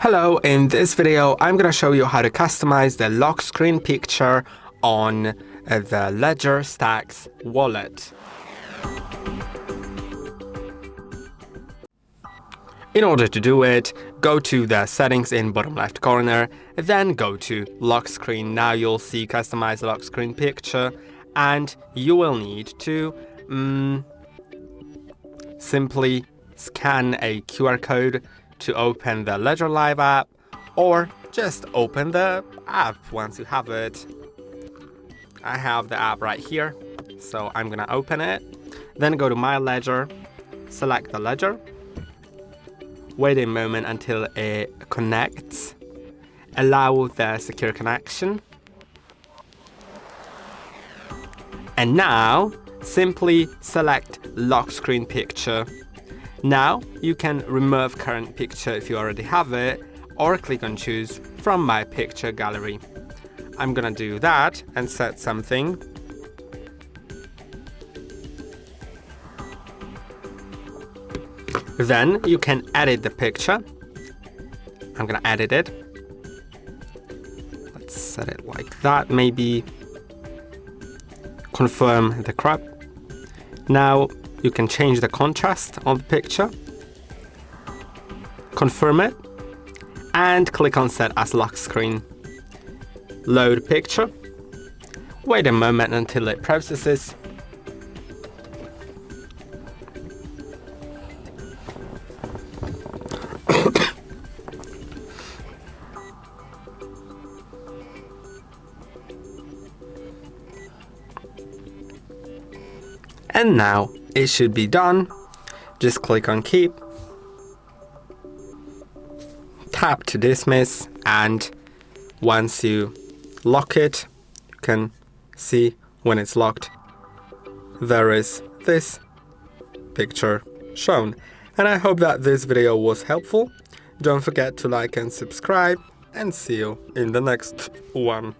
Hello, in this video I'm going to show you how to customize the lock screen picture on the LEDGER Stax wallet. In order to do it, go to the settings in bottom left corner, then go to lock screen. Now you'll see customize lock screen picture, and you will need to simply scan a QR code to open the LEDGER Live app, or just open the app once you have it. I have the app right here, so I'm gonna open it. Then go to My Ledger, select the ledger, wait a moment until it connects, allow the secure connection, and now simply select lock screen picture. Now you can remove current picture if you already have it, or click on choose from my picture gallery. I'm gonna do that and set something. Then you can edit the picture. I'm gonna edit it. Let's set it like that, maybe confirm the crop. Now you can change the contrast of the picture, confirm it, and click on Set as Lock Screen. Load picture. Wait a moment until it processes. And now it should be done. Just click on Keep, tap to dismiss, and once you lock it, you can see when it's locked, there is this picture shown. And I hope that this video was helpful. Don't forget to like and subscribe, and see you in the next one.